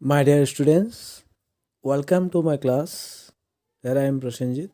My dear students, welcome to my class. Here I am Prasenjit.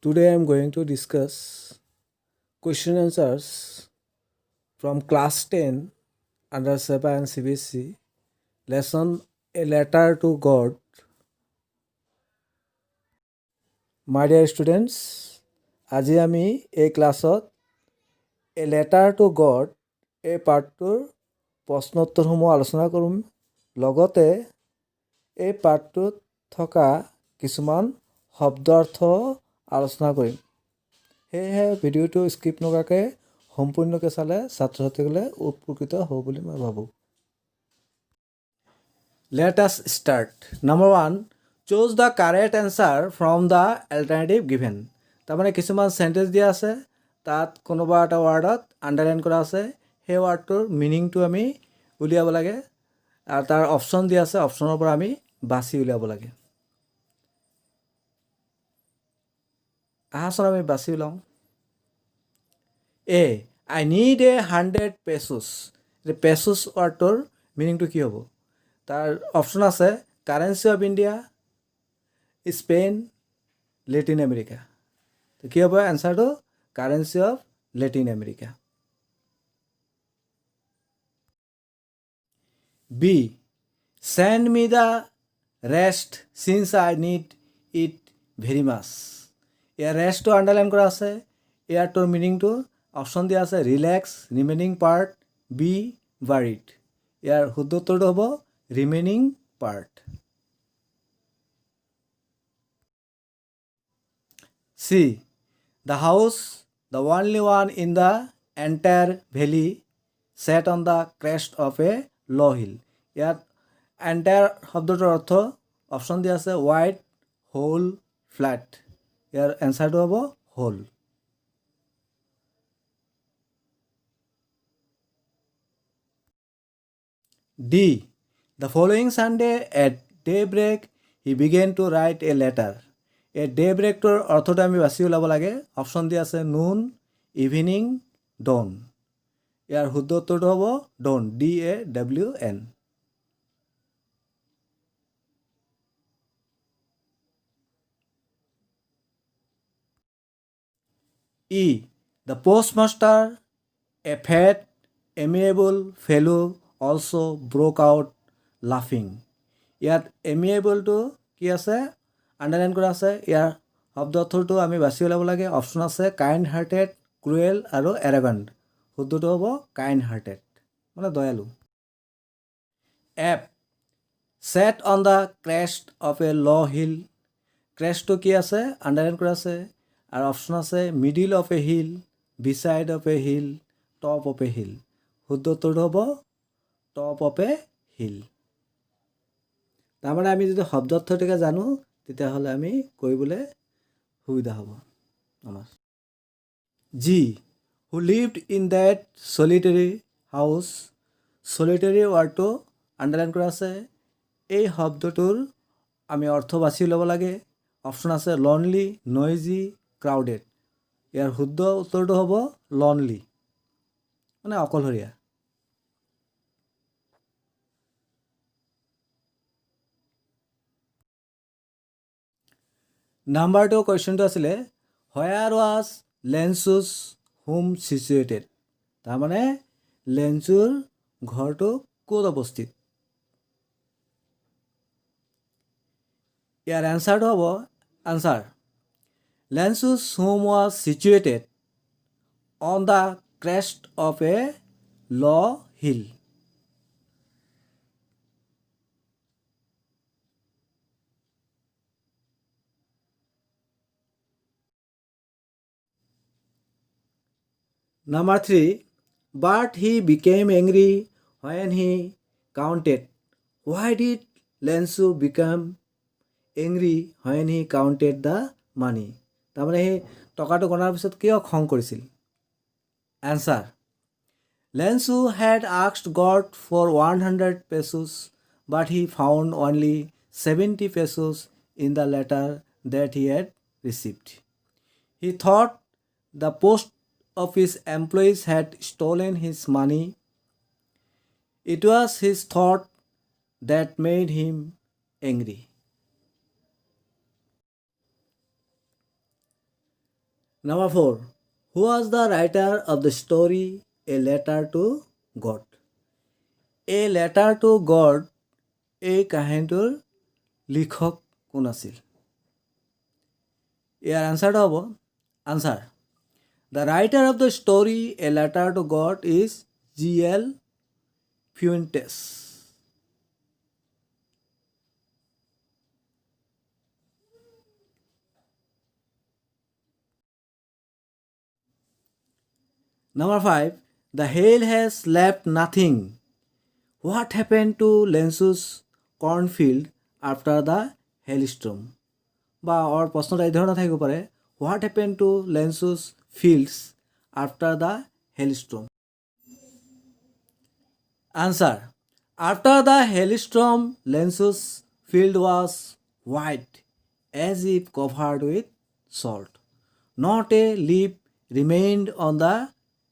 Today I am going to discuss question answers from class 10 under SEPA and CBSE lesson A Letter to God. My dear students, আজি আমি এই ক্লাছত A Letter to God এই পাঠটোৰ প্ৰশ্নোত্তৰসমূহ আলোচনা কৰিম। লগতে এই পাঠটোত থকা কিছুমান শব্দাৰ্থ আলোচনা কৰিম। সেয়েহে ভিডিঅ'টো স্কিপ নকৰাকৈ সম্পূৰ্ণকৈ চালে ছাত্ৰ ছাত্ৰীসকলে উপকৃত হ'ব বুলি মই ভাবোঁ। Let us start. Number 1, choose the correct answer from the alternative given. তাৰমানে কিছুমান চেণ্টেঞ্চ দিয়া আছে, তাত কোনোবা এটা ৱাৰ্ডত আণ্ডাৰলাইন কৰা আছে, সেই ৱাৰ্ডটোৰ মিনিংটো আমি উলিয়াব লাগে আৰু তাৰ অপশ্যন দিয়া আছে, অপশ্যনৰ পৰা আমি বাছি উলিয়াব লাগে। আহাচোন আমি বাছি ওলাওঁ। E I need 100 pesos. Pesos ৱাৰ্ডটোৰ মিনিংটো কি হ'ব? তাৰ অপশ্যন আছে currency of India, Spain, Latin America. কি হ'ব এনচাৰটো? Currency of Latin America. Be send me the rest since I need it very much. ইয়াৰ ৰেষ্টটো আণ্ডাৰলাইন কৰা আছে, ইয়াৰটোৰ মিনিংটো অপশ্যন দিয়া আছে relax, remaining part, be worried. ইয়াৰ শুদ্ধ উত্তৰটো হ'ব remaining part. See the house the only one in the entire valley set on the crest of a low' hill. ইয়াত এণ্টায়াৰ শব্দটোৰ অৰ্থ অপশ্যন দিয়া আছে ৱাইড, হোল, ফ্লেট। ইয়াৰ এনচাৰটো হ'ব হোল। ডি the following Sunday at daybreak he began to write a letter. এই ডে ব্ৰেকটোৰ অৰ্থটো আমি বাছি ওলাব লাগে। অপশ্যন দিয়া আছে নুন, ইভিনিং, ডন। ইয়াৰ শুদ্ধ উত্তৰটো হ'ব Dawn, DAWN। E the postmaster a fat amiable fellow also' broke out লাফিং। ইয়াত এমিয়েবলটো কি আছে? আণ্ডাৰলাইন কৰা আছে। ইয়াৰ শব্দ অৰ্থটো আমি বাছি ওলাব লাগে। অপশ্যন আছে কাইণ্ড হাৰ্টেড, ক্ৰুৱেল আৰু এৰেগেণ্ট। শুদ্ধটো হ'ব কাইণ্ড হাৰ্টেড, মানে দয়ালু। F set on the crest of a low' hill. ক্ৰেষ্টটো কি আছে? আণ্ডাৰলাইন কৰা আছে। আৰু অপশ্যন আছে middle of a hill, beside of a hill, top of a hill. শুদ্ধ উত্তৰটো হ'ব টপ অফ এ হিল। তাৰমানে আমি যদি শব্দ অৰ্থটোকে জানো তেতিয়াহ'লে আমি কৰিবলৈ সুবিধা হ'ব আমাৰ। G who lived in that solitary house. Solitary ৱাৰ্ডটো আণ্ডাৰলাইন কৰা আছে। এই শব্দটোৰ আমি অৰ্থ বাছি ল'ব লাগে। অপশ্যন আছে লনলি, নইজি, ক্ৰাউডেড। ইয়াৰ শুদ্ধ উত্তৰটো হ'ব লনলি, মানে অকলশৰীয়া। নাম্বাৰ 2 কুৱেশ্যনটো আছিলে হোৱেৰ ৱাজ লেঞ্চুজ হোম ছিচুৱেটেড। তাৰমানে লেঞ্চুৰ ঘৰটো ক'ত অৱস্থিত? ইয়াৰ এনচাৰটো হ'ব answer language home was situated on the crest of a low' hill. Number 3, but he became angry when he counted. Why did Lensu become angry when he counted the money? তাৰমানে সেই টকাটো গণাৰ পিছত কিয় খং কৰিছিল? Answer Lensu had asked God for 100 pesos, but he found only 70 pesos in the letter that he had received. He thought the post office employees had stolen his money. It was his thought that made him angry. Number 4. Who was the writer of the story A Letter to God? A Letter to God এই কাহিনীটোৰ লিখক কোন আছিল? ইয়াৰ আনসাৰটো হ'ব answer The writer of the story A Letter to God is G.L. Fuentes. Number 5. The hail has left nothing. What happened to Lensu's cornfield after the hailstorm? বা প্ৰশ্নটো এই ধৰণৰ থাকিব পাৰে What happened to Lensu's fields after the hailstorm? Answer. After the hailstorm, Lensu's field was white as if covered with salt. Not a leaf remained on the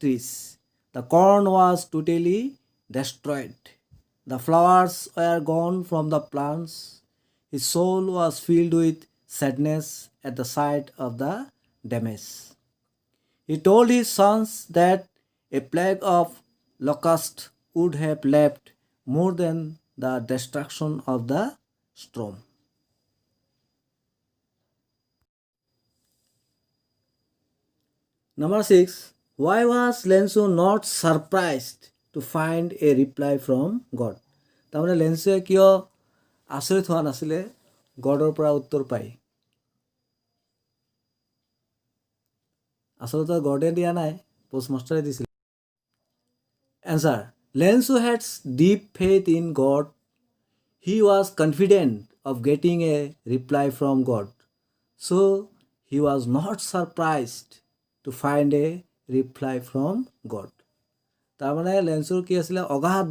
trees. The corn was totally destroyed. The flowers were gone from the plants. His soul was filled with sadness at the sight of the damage. He told his sons that a plague of locusts would have left more than the destruction of the storm. Number 6. Why was Lensu not surprised to find a reply from God? তাৰমানে লেন্সুৱে কিয় আচৰিত হোৱা নাছিলে গডৰ পৰা উত্তৰ পাই? আচলতে গডে দিয়া নাই, পোষ্টমাষ্টাৰে দিছিল। Answer. Lensu had deep faith in God. He was confident of getting a reply from God. So he was not surprised to find a reply from God. তাৰমানে লেন্সুৰ কি আছিলে অগাধ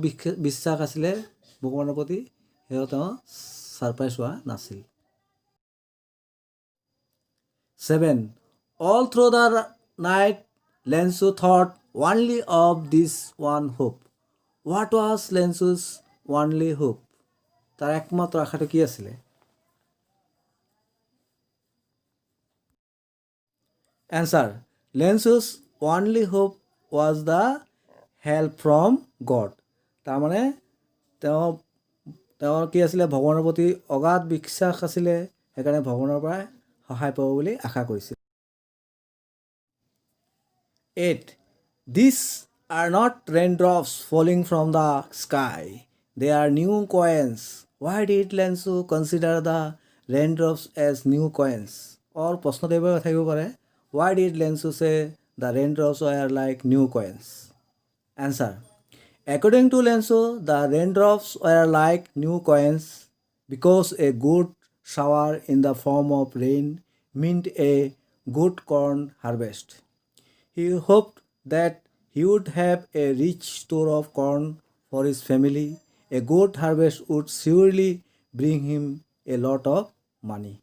বিশ্বাস আছিলে ভগৱানৰ প্ৰতি, সেয়ে তেওঁ ছাৰপ্ৰাইজ হোৱা নাছিল। 7. All through the night, Lensu thought only of this one hope. What was Lensu's only hope? তাৰ একমাত্ৰ আশাটো কি আছিলে? Answer. Lensu's only hope was the help from God. তাৰমানে তেওঁৰ কি আছিলে ভগৱানৰ প্ৰতি অগাধ বিশ্বাস আছিলে, সেইকাৰণে ভগৱানৰ পৰা সহায় পাব বুলি আশা কৰিছিল। 8. These are not raindrops falling from the sky. They are new coins. Why did Lensu consider the raindrops as new coins? Or প্ৰশ্নটো এইবাৰ থাকিব পাৰে Why did Lensu say the raindrops were like new coins? Answer. According to Lensu, the raindrops were like new coins because a good shower in the form of rain meant a good corn harvest. He hoped that he would have a rich store of corn for his family. A good harvest would surely bring him a lot of money.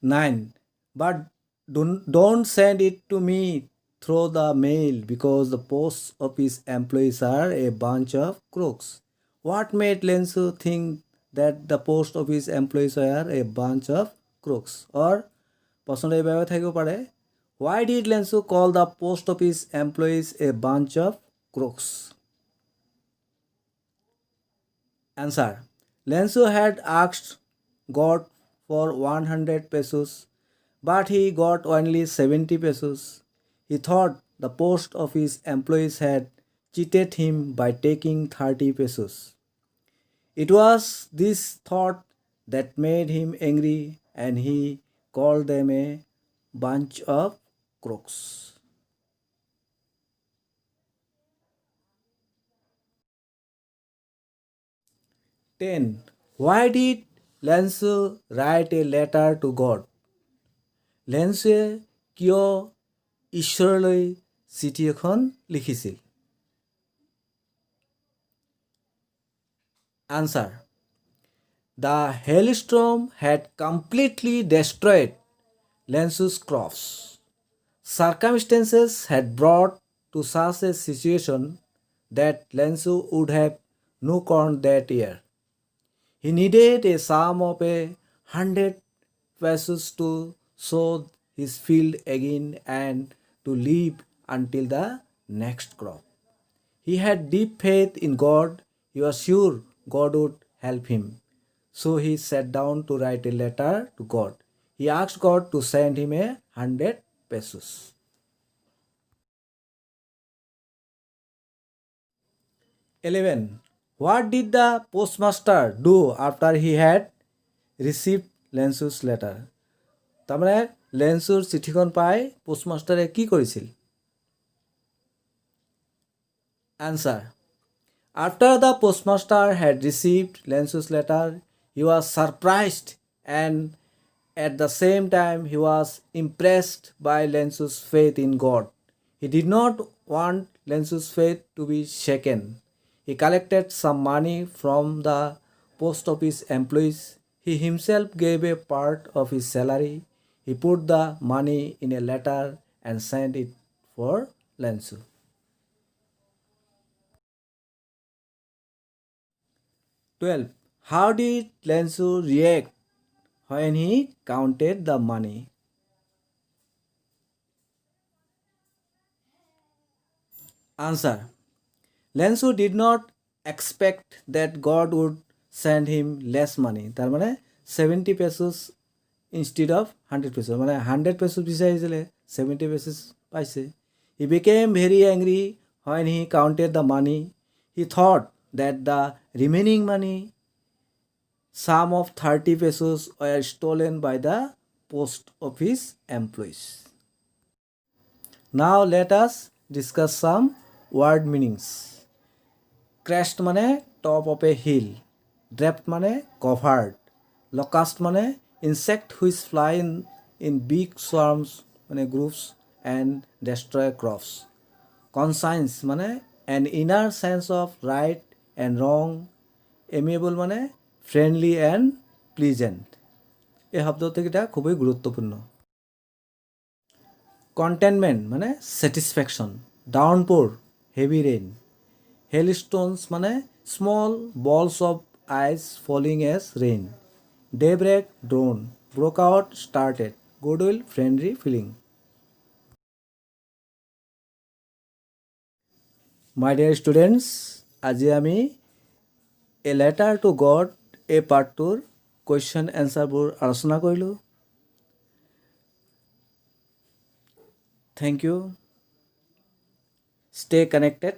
9. But don't send it to me through the mail because the post office employees are a bunch of crooks. What made Lensu think that the post office employees were a bunch of crooks? Or প্ৰশ্নটো এইভাবে থাকিব পাৰে Why did Lensu call the post office employees a bunch of crooks? Answer. Lensu had asked God for 100 pesos, but he got only 70 pesos. He thought the post office employees had cheated him by taking 30 pesos. It was this thought that made him angry, and he called them a bunch of crooks. Ten. Why did Lensu write a letter to God? লেন্সুৱে কিয় ঈশ্বৰলৈ চিঠি এখন লিখিছিল? Answer. The hailstorm had completely destroyed Lensu's crops. Circumstances had brought to such a situation that Lensu would have no corn that year. He needed a sum of 100 pesos to sow his field again and to live until the next crop. He had deep faith in God. He was sure God would help him. So he sat down to write a letter to God. He asked God to send him 100 pesos. 11. What did the postmaster do after he had received Lensu's letter? তাৰমানে লেন্সুৰ চিঠিখন পাই পোষ্টমাষ্টাৰে কি কৰিছিল? Answer. After the postmaster had received Lensu's letter, he was surprised and at the same time he was impressed by Lensu's faith in God. He did not want Lensu's faith to be shaken. He collected some money from the post office employees. He himself gave a part of his salary. He put the money in a letter and sent it for Lensu. 12. How did Lensu react when he counted the money? Answer. Lensu did not expect that God would send him less money. তার মানে 70 pesos instead of 100 pesos. মানে 100 pesos বিচাৰিছিলে 70 pesos পাইছে. He became very angry when he counted the money. He thought that the remaining money, sum of 30 pesos, were stolen by the post office employees. Now let us discuss some word meanings. Crest মানে top of a hill. Draped মানে covered. Locust মানে insect which fly in big swarms মানে groups and destroy crops. Conscience মানে an inner sense of right and wrong. Amiable মানে friendly and pleasant. এই শব্দকেইটা খুবই গুৰুত্বপূৰ্ণ. Contentment মানে satisfaction. Downpour heavy rain. Hailstones মানে small balls of ice falling as rain. Daybreak dawn. Broke out started. Goodwill friendly feeling. My dear students, আজি আমি A letter to God এই পাৰ্টটোৰ question এনচাৰবোৰ আলোচনা কৰিলোঁ. Thank you. Stay connected.